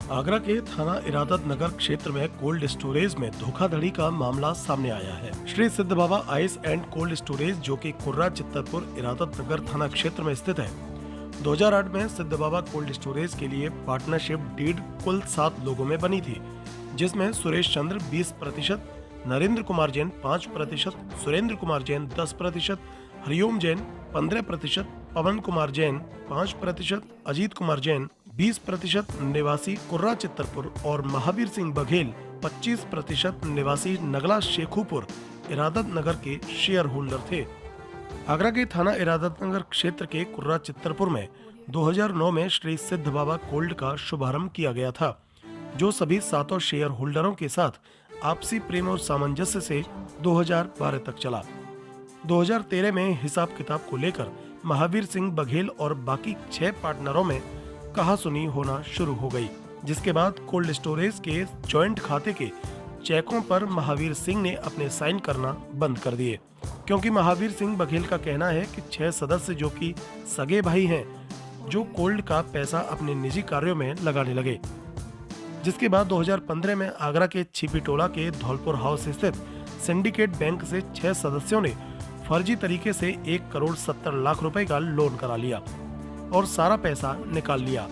आगरा के थाना इरादत नगर क्षेत्र में कोल्ड स्टोरेज में धोखाधड़ी का मामला सामने आया है। श्री सिद्ध बाबा आइस एंड कोल्ड स्टोरेज, जो कि कुर्रा चित्तरपुर इरादत नगर थाना क्षेत्र में स्थित है, 2008 में सिद्ध बाबा कोल्ड स्टोरेज के लिए पार्टनरशिप डीड कुल 7 लोगों में बनी थी, जिसमें सुरेश चंद्र 20%, नरेंद्र कुमार जैन 5%, सुरेंद्र कुमार जैन 10%, हरिओम जैन 15%, पवन कुमार जैन 5%, अजीत कुमार जैन 20%, निवासी कुर्रा चित्तरपुर और महावीर सिंह बघेल 25% निवासी नगला शेखुपुर इरादत नगर के शेयर होल्डर थे। आगरा के थाना इरादत नगर क्षेत्र के कुर्रा चित्तरपुर में 2009 में श्री सिद्ध बाबा कोल्ड का शुभारंभ किया गया था, जो सभी 7 शेयर होल्डरों के साथ आपसी प्रेम और सामंजस्य से 2012 तक चला। 2013 में हिसाब किताब को लेकर महावीर सिंह बघेल और बाकी 6 पार्टनरों में कहासुनी होना शुरू हो गई, जिसके बाद कोल्ड स्टोरेज के जॉइंट खाते के चेकों पर महावीर सिंह ने अपने साइन करना बंद कर दिए, क्योंकि महावीर सिंह बघेल का कहना है कि 6 सदस्य जो कि सगे भाई हैं, जो कोल्ड का पैसा अपने निजी कार्यों में लगाने लगे। जिसके बाद 2015 में आगरा के छिपीटोला के धौलपुर हाउस स्थित सिंडिकेट बैंक से 6 सदस्यों ने फर्जी तरीके से 1 करोड़ 70 लाख रुपए का लोन करा लिया और सारा पैसा निकाल लिया।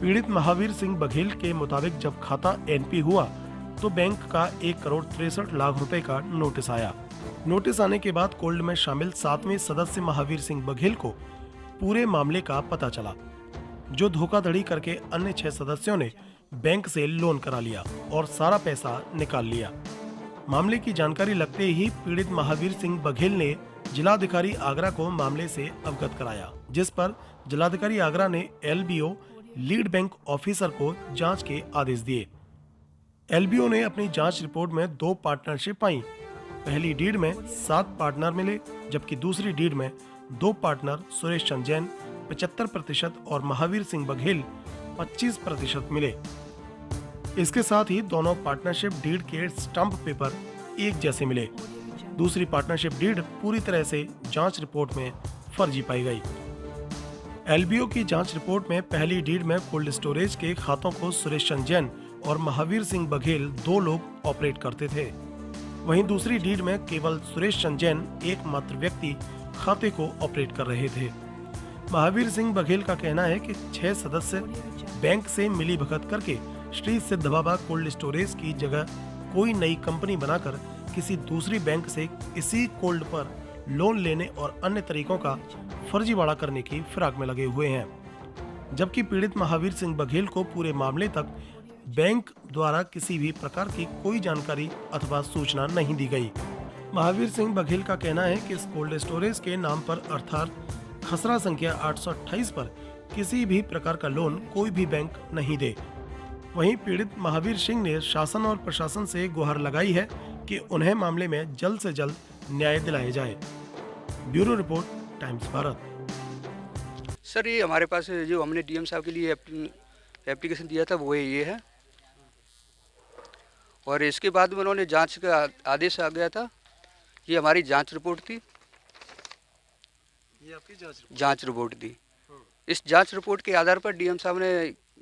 पीड़ित महावीर सिंह बघेल के मुताबिक जब खाता एनपी हुआ तो बैंक का 1 करोड़ 63 लाख रुपए का नोटिस आया। नोटिस आने के बाद कोल्ड में शामिल 7वें सदस्य महावीर सिंह बघेल को पूरे मामले का पता चला, जो धोखाधड़ी करके अन्य 6 सदस्यों ने बैंक से लोन करा लिया और सारा पैसा निकाल लिया। मामले की जानकारी लगते ही पीड़ित महावीर सिंह बघेल ने जिलाधिकारी आगरा को मामले से अवगत कराया, जिस पर जिलाधिकारी आगरा ने एलबीओ लीड बैंक ऑफिसर को जांच के आदेश दिए। एलबीओ ने अपनी जांच रिपोर्ट में 2 पार्टनरशिप पाई। पहली डीड में 7 पार्टनर मिले, जबकि दूसरी डीड में 2 पार्टनर सुरेश चंद्र जैन 75% और महावीर सिंह बघेल 25% मिले। इसके साथ ही दोनों पार्टनरशिप डीड के स्टंप पेपर एक जैसे मिले। दूसरी पार्टनरशिप डीड पूरी तरह से जांच रिपोर्ट में फर्जी पाई गई। एलबीओ की जांच रिपोर्ट में पहली डीड में कोल्ड स्टोरेज के खातों को सुरेश चंद्र जैन और महावीर सिंह बघेल 2 लोग ऑपरेट करते थे। वहीं दूसरी डीड में केवल सुरेश चंद्र जैन एकमात्र व्यक्ति खाते को ऑपरेट कर रहे थे। महावीर सिंह बघेल का कहना है कि 6 सदस्य बैंक से मिली भगत करके श्री सिद्ध बाबा कोल्ड स्टोरेज की जगह कोई नई कंपनी बनाकर किसी दूसरी बैंक से इसी कोल्ड पर लोन लेने और अन्य तरीकों का फर्जीवाड़ा करने की फिराक में लगे हुए हैं, जबकि पीड़ित महावीर सिंह बघेल को पूरे मामले तक बैंक द्वारा किसी भी प्रकार की कोई जानकारी अथवा सूचना नहीं दी गई। महावीर सिंह बघेल का कहना है कि इस कोल्ड स्टोरेज के नाम पर अर्थात खसरा संख्या 828 पर किसी भी प्रकार का लोन कोई भी बैंक नहीं दे। वहीं पीड़ित महावीर सिंह ने शासन और प्रशासन से गुहार लगाई है कि उन्हें मामले में जल्द से जल्द न्याय दिलाया जाए। Bureau report, times Bharat. Sir, ये हमारे पास जो हमने डीएम साहब के लिए एप्लीकेशन दिया था वो ये है, और इसके बाद में उन्होंने जांच का आदेश आ गया था। ये हमारी जांच रिपोर्ट थी। ये आपकी जांच रिपोर्ट थी। इस जांच रिपोर्ट के आधार पर डीएम साहब ने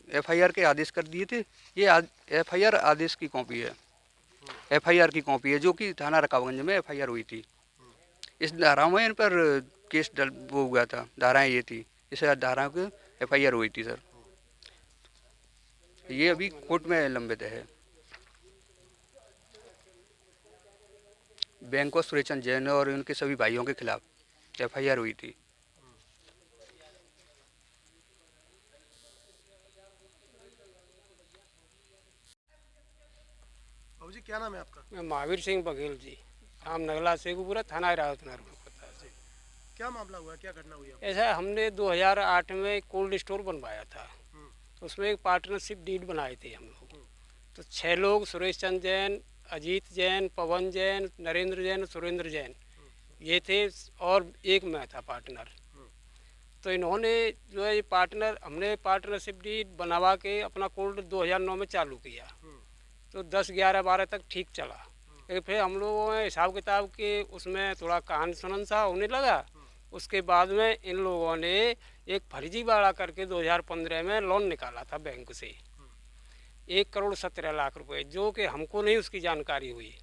एफआईआर के आदेश कर दिए थे। ये एफआईआर आदेश की कॉपी है, एफआईआर की कॉपी है, जो कि थाना रकाबगंज में एफआईआर हुई थी। इस धाराओं में इन पर केस वो हुआ था, धाराएं ये थी, इस धाराओं की एफआईआर हुई थी। सर, ये अभी कोर्ट में लंबित है। बैंक और सुरेश चंद्र जैन और उनके सभी भाइयों के खिलाफ एफआईआर हुई थी। जी, क्या नाम है आपका? मैं महावीर सिंह बघेल जी, नाम नगला शेखुपुरा, थाना इरादत नगर में पता है। क्या मामला हुआ, क्या घटना हुई? ऐसा हमने 2008 में कोल्ड स्टोर बनवाया था, तो उसमें एक पार्टनरशिप डीड बनाए थे हम लोग। तो 6 लोग, सुरेश चंद्र जैन, अजीत जैन, पवन जैन, नरेंद्र जैन, सुरेंद्र जैन, ये थे, और एक मैं था पार्टनर। तो इन्होंने जो है ये पार्टनर, हमने पार्टनरशिप डीड बनवा के अपना कोल्ड 2009 में चालू किया। तो 10, 11, 12 तक ठीक चला। लेकिन फिर हम लोगों ने हिसाब किताब के उसमें थोड़ा कहानी सुनन सा होने लगा। उसके बाद में इन लोगों ने एक फर्जीवाड़ा करके 2015 में लोन निकाला था बैंक से। 1,17,00,000 रुपए, जो कि हमको नहीं उसकी जानकारी हुई।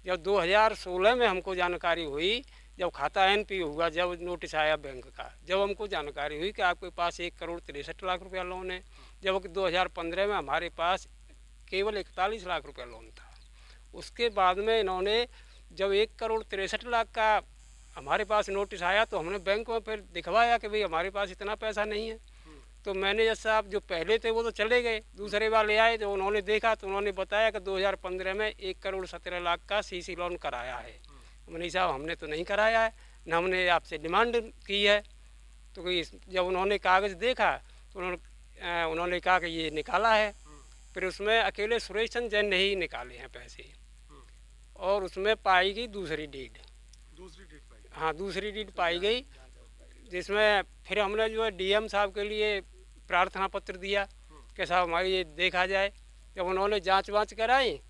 जब 2016 में हमको जानकारी हुई, जब खाता एनपी हुआ, जब नोटिस आया बैंक का, जब हमको जानकारी हुई कि आपके पास 1,63,00,000 रुपया लोन है, जबकि 2015 में हमारे पास केवल 41 लाख रुपया लोन था। उसके बाद में इन्होंने जब 1,63,00,000 का हमारे पास नोटिस आया तो हमने बैंक में फिर दिखवाया कि भाई हमारे पास इतना पैसा नहीं है। तो मैनेजर साहब जो पहले थे वो तो चले गए, दूसरे वाले आए, जो उन्होंने देखा तो उन्होंने बताया कि 2015 में 1,17,00,000 का सीसी लोन कराया है। हमने साहब हमने तो नहीं कराया है, न हमने आपसे डिमांड की है। तो कोई जब उन्होंने कागज़ देखा तो उन्होंने कहा कि ये निकाला है। फिर उसमें अकेले सुरेश चंद्र जैन ने ही निकाले हैं पैसे, और उसमें पाई गई दूसरी डीड। हाँ, दूसरी डीड पाई गई, जिसमें फिर हमने जो है डीएम साहब के लिए प्रार्थना पत्र दिया कि साहब हमारी ये देखा जाए। जब उन्होंने जांच वाँच कराई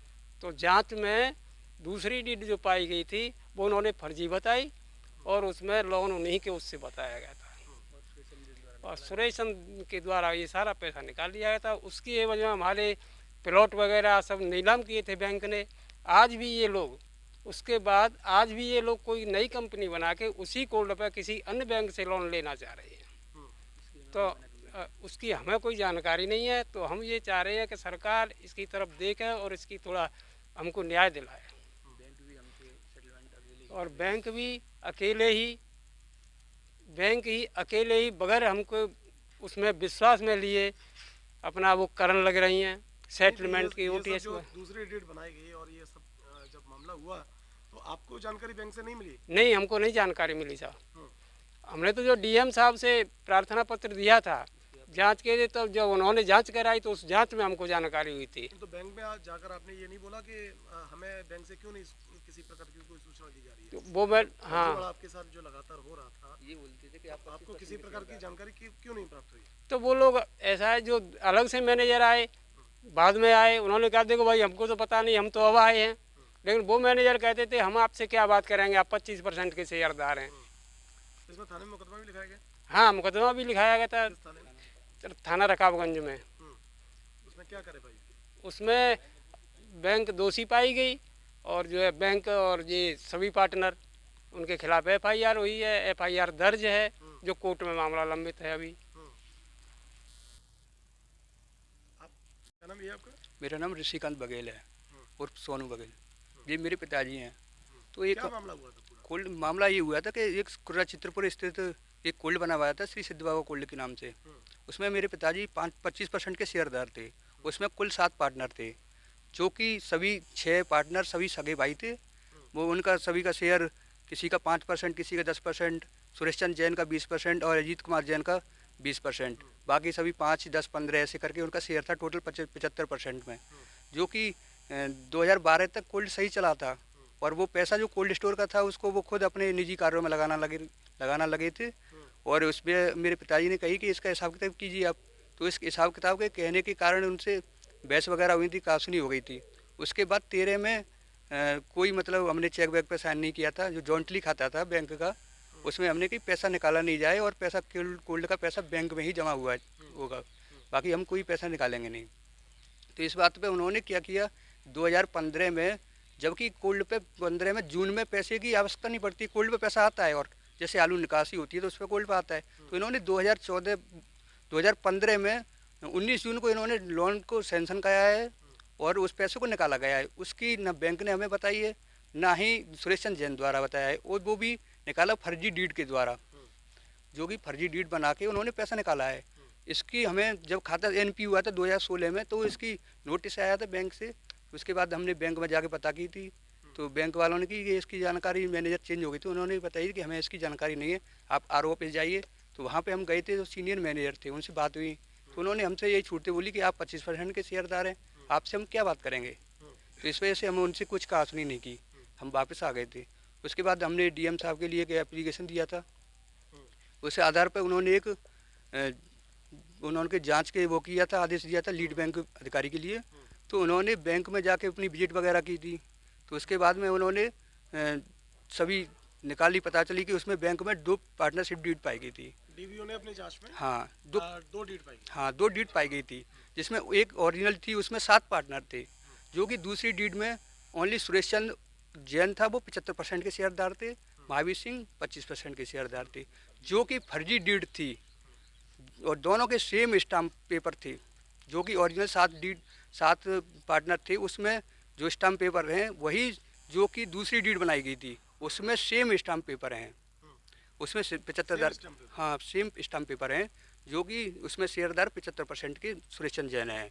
तो जांच में दूसरी डीड जो पाई गई थी वो उन्होंने फर्जी बताई, और उसमें लोन उन्हीं के उससे बताया गया था, और सुरेश चंद्र के द्वारा ये सारा पैसा निकाल लिया गया था। उसकी एवज में हमारे प्लॉट वगैरह सब नीलाम किए थे बैंक ने। आज भी ये लोग, उसके बाद आज भी ये लोग कोई नई कंपनी बना के उसी कोल्ड पर किसी अन्य बैंक से लोन लेना चाह रहे हैं। तो उसकी हमें कोई जानकारी नहीं है। तो हम ये चाह रहे हैं कि सरकार इसकी तरफ देखे और इसकी थोड़ा हमको न्याय दिलाए। और बैंक ही अकेले ही बगैर हमको उसमें विश्वास में लिए अपना वो करने लग रही हैं सेटलमेंट की ओटीएस में। दूसरी डेट बनाई गई और ये सब जब मामला हुआ तो आपको जानकारी बैंक से नहीं मिली? नहीं, हमको नहीं जानकारी मिली साहब। हमने तो जो डीएम साहब से प्रार्थना पत्र दिया था जांच के लिए, तब जब उन्होंने जांच कराई तो उस जांच में हमको जानकारी हुई थी। तो बैंक में आज जाकर आपने ये नहीं बोला कि हमें बैंक से क्यों नहीं किसी प्रकार की कोई सूचना दी जा रही है? तो वो मैं हाँ, आपके साथ जो लगातार हो रहा था, ये बोलते थे कि आपको किसी प्रकार की जानकारी क्यों नहीं प्राप्त हुई? तो वो लोग ऐसा है, जो अलग से मैनेजर आए, बाद में आए, उन्होंने कहा देखो भाई हमको तो पता नहीं, हम तो अब आए हैं। लेकिन वो मैनेजर कहते थे हम आपसे क्या बात करेंगे, आप 25% के शेयरदार हैं। इसमें थाने में मुकदमा भी लिखाया गया? हाँ, मुकदमा भी लिखाया गया था थाना रकाबगंज में। उसमें क्या करे भाई? उसमें बैंक दोषी पाई गई, और जो है बैंक और ये सभी पार्टनर उनके खिलाफ एफआईआर हुई है, एफआईआर दर्ज है, जो कोर्ट में मामला लंबित है अभी। क्या नाम है आपका? मेरा नाम ऋषिकांत बघेल है उर्फ सोनू बघेल। ये मेरे पिताजी हैं। तो एक क्या मामला हुआ था पूरा? कोल्ड मामला ये हुआ था कि एक कुर्रा चित्रपुर स्थित एक कोल्ड बना हुआ था श्री सिद्ध बाबा कोल्ड के नाम से। उसमें मेरे पिताजी 25% के शेयरदार थे। उसमें कुल 7 पार्टनर थे, जो कि सभी 6 पार्टनर सभी सगे भाई थे। वो उनका सभी का शेयर किसी का 5%, किसी का 10%, सुरेश चंद्र जैन का 20% और अजीत कुमार जैन का 20%। बाकी सभी 5, 10, 15 ऐसे करके उनका शेयर था टोटल 75% में, जो कि 2012 तक कोल्ड सही चला था। और वो पैसा जो कोल्ड स्टोर का था उसको वो खुद अपने निजी कार्यों में लगाना लगे थे। और उसमें मेरे पिताजी ने कही कि इसका हिसाब किताब कीजिए आप। तो इस हिसाब किताब के कहने के कारण उनसे बहस वगैरह हुई थी, कासुनी हो गई थी। उसके बाद 13 में कोई मतलब हमने चेक बैक पे साइन नहीं किया था, जो जॉइंटली खाता था बैंक का, उसमें हमने कि पैसा निकाला नहीं जाए और पैसा कोल्ड का पैसा बैंक में ही जमा हुआ होगा, बाकी हम कोई पैसा निकालेंगे नहीं। तो इस बात पे उन्होंने क्या किया, 2015 में, जबकि कोल्ड पे 15 में जून में पैसे की आवश्यकता नहीं पड़ती, कोल्ड पे पैसा आता है, और जैसे आलू निकासी होती है तो उस पर कोल्ड पे आता है। तो इन्होंने 2015 में 19 जून को इन्होंने लोन को सैंक्शन कराया है और उस पैसे को निकाला गया है। उसकी न बैंक ने हमें बताई है, ना ही सुरेश चंद्र जैन द्वारा बताया है, और वो भी निकाला फर्जी डीड के द्वारा, जो कि फर्जी डीड बना के उन्होंने पैसा निकाला है। इसकी हमें जब खाता एनपी हुआ था 2016 में, तो इसकी नोटिस आया था बैंक से। उसके बाद हमने बैंक में जाके पता की थी, तो बैंक वालों ने की कि इसकी जानकारी, मैनेजर चेंज हो गई थी, उन्होंने बताई कि हमें इसकी जानकारी नहीं है, आप आर ऑफिस जाइए। तो वहाँ पे हम गए थे, जो सीनियर मैनेजर थे उनसे बात हुई, तो उन्होंने हमसे यही छूटते बोली कि आप 25% के शेयरदार हैं, आपसे हम क्या बात करेंगे। तो इस वजह से हम उनसे कुछ कासुनी नहीं की, हम वापस आ गए थे। उसके बाद हमने डीएम साहब के लिए एक एप्लीकेशन दिया था, उस आधार पर उन्होंने जांच के वो किया था, आदेश दिया था लीड बैंक अधिकारी के लिए। तो उन्होंने बैंक में जाके अपनी विजिट वगैरह की थी। तो उसके बाद में उन्होंने सभी निकाली, पता चली कि उसमें बैंक में 2 पार्टनरशिप डीड पाई गई थी। डीवीओ ने अपनी जांच में हाँ 2 डीड पाई गई। हाँ 2 डीड पाई गई थी, जिसमें एक ओरिजिनल थी, उसमें 7 पार्टनर थे, जो कि दूसरी डीड में ओनली सुरेश चंद्र जैन था, वो 75% के शेयरदार थे, महावीर सिंह 25% के शेयरदार थे, जो कि फर्जी डीड थी और दोनों के सेम स्टाम्प पेपर थे, जो कि ओरिजिनल 7 पार्टनर थे, उसमें जो स्टाम्प पेपर हैं वही जो कि दूसरी डीड बनाई गई थी उसमें सेम स्टाम्प पेपर हैं, उसमें 75,000 हाँ सेम स्टाम्प पेपर हैं, जो कि उसमें शेयरदार 75% के सुरेश चंद्र जैन हैं।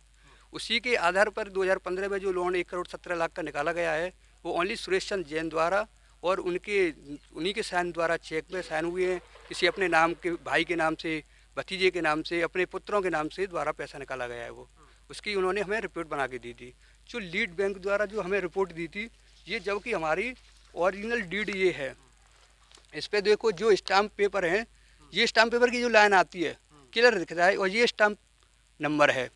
उसी के आधार पर 2015 में जो लोन 1,17,00,000 का निकाला गया है वो ओनली सुरेश चंद्र जैन द्वारा और उन्हीं के साइन द्वारा चेक में साइन हुए हैं, किसी अपने नाम के भाई के नाम से, भतीजे के नाम से, अपने पुत्रों के नाम से द्वारा पैसा निकाला गया है। वो उसकी उन्होंने हमें रिपोर्ट बना के दी थी, जो लीड बैंक द्वारा जो हमें रिपोर्ट दी थी, ये जबकि हमारी ओरिजिनल डीड ये है। इस पे देखो जो स्टाम्प पेपर हैं, ये स्टाम्प पेपर की जो लाइन आती है क्लियर दिख रहा है, और ये स्टाम्प नंबर है,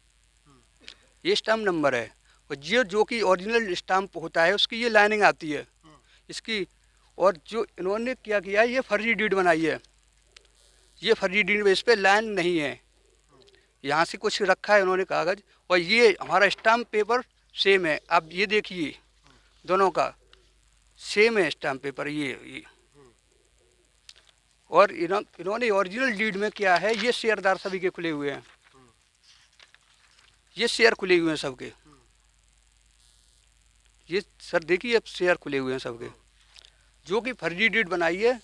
ये स्टाम्प नंबर है, और ये जो कि ओरिजिनल स्टाम्प होता है उसकी ये लाइनिंग आती है इसकी। और जो इन्होंने क्या किया है, ये फर्जी डीड बनाई है, ये फर्जी डीड, इस पे लाइन नहीं है, यहाँ से कुछ रखा है इन्होंने कागज़, और ये हमारा स्टाम्प पेपर सेम है। आप ये देखिए दोनों का सेम है स्टाम्प पेपर ये। और इन्होंने ओरिजिनल डीड में क्या है, ये शेयरदार सभी के खुले हुए हैं, ये शेयर खुले हुए हैं सबके, ये सर देखिए अब शेयर खुले हुए हैं सबके, जो कि फर्जी डीड बनाई है,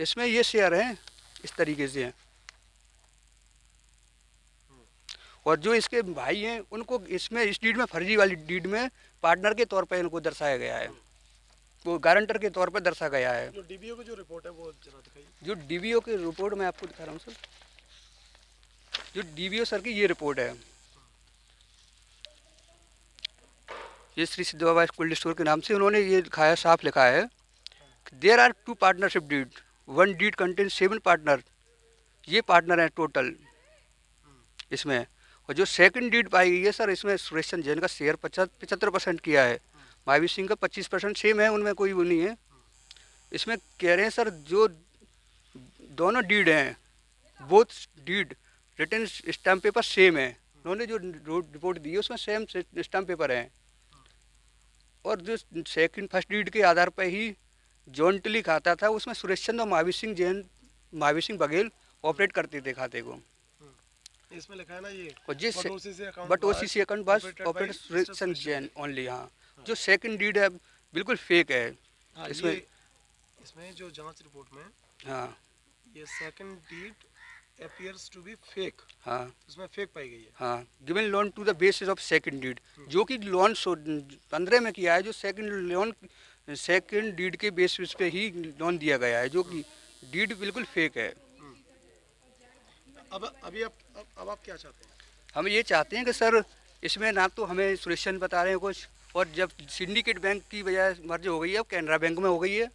इसमें ये शेयर हैं इस तरीके से हैं, और जो इसके भाई हैं उनको इसमें इस डीड में फर्जी वाली डीड में पार्टनर के तौर पर इनको दर्शाया गया है, वो गारंटर के तौर पर दर्शा गया है। जो डीबीओ की जो रिपोर्ट है वो जरा दिखाइए। जो डीबीओ की रिपोर्ट मैं आपको दिखा रहा हूँ सर, जो डीबीओ सर की ये रिपोर्ट है, ये श्री सिद्ध बाबा कोल्ड स्टोर के नाम से उन्होंने ये लिखा है, साफ लिखा है, there are 2 partnership deed, 1 deed contain 7 partner, ये पार्टनर हैं टोटल इसमें। और जो सेकंड डीड पाई गई है सर, इसमें सुरेश चंद्र जैन का शेयर 75% किया है, महावीर सिंह का 25% सेम है, उनमें कोई वो नहीं है। इसमें कह रहे हैं सर जो दोनों डीड हैं, both deed written stamp paper same है, उन्होंने जो रिपोर्ट दी है उसमें सेम स्टाम्प पेपर हैं, और जो फर्स्ट डीड के आधार पर ही जॉइंटली खाता था, उसमें सुरेश चंद्र और महावीर सिंह बघेल ऑपरेट करते थे खाते को। इसमें लिखा है ना ये, और जिस बट OCC अकाउंट बस ऑपरेट सुरेश चंद्र जैन ओनली। हाँ, जो सेकंड डीड है बिल्कुल फेक है। हाँ, इसमें जो जांच रिपोर्ट में हाँ ये second deed appears to be fake, हाँ उसमें फेक पाई गई है। हाँ, given loan to the basis of second deed, जो कि लोन 15 में किया है, जो सेकंड डीड के बेसिस पे ही लोन दिया गया है, जो कि डीड बिल्कुल फेक है। अब आप क्या चाहते हैं? हम ये चाहते हैं कि सर इसमें ना तो हमें सुरेश चंद्र बता रहे हैं कुछ, और जब सिंडिकेट बैंक की वजह मर्ज हो गई है, अब कैनरा बैंक में हो गई है,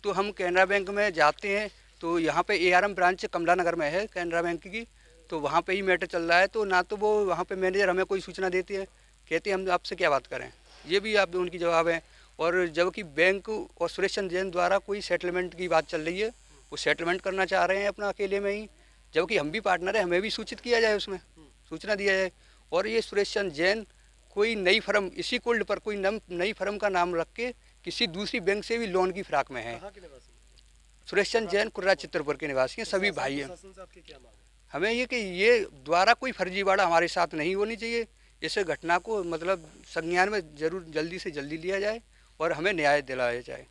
तो हम कैनरा बैंक में जाते हैं, तो यहाँ पे ARM ब्रांच कमला नगर में है कैनरा बैंक की, तो वहाँ पे ही मैटर चल रहा है, तो ना तो वो वहाँ पे मैनेजर हमें कोई सूचना देते हैं, कहते हैं हम आपसे क्या बात करें, ये भी आप उनकी जवाब है। और जबकि बैंक और सुरेश चंद्र जैन द्वारा कोई सेटलमेंट की बात चल रही है, वो सेटलमेंट करना चाह रहे हैं अपना अकेले में ही, जबकि हम भी पार्टनर है, हमें भी सूचित किया जाए, उसमें सूचना दिया जाए। और ये सुरेश चंद्र जैन कोई नई फर्म, इसी कोल्ड पर कोई नई फर्म का नाम रख के किसी दूसरी बैंक से भी लोन की फिराक में है। सुरेश चंद्र जैन कुर्रा चित्रपुर के निवासी हैं, सभी भाई हैं। हमें ये कि ये द्वारा कोई फर्जीवाड़ा हमारे साथ नहीं होनी चाहिए, इस घटना को मतलब संज्ञान में जरूर जल्दी से जल्दी लिया जाए और हमें न्याय दिलाया जाए।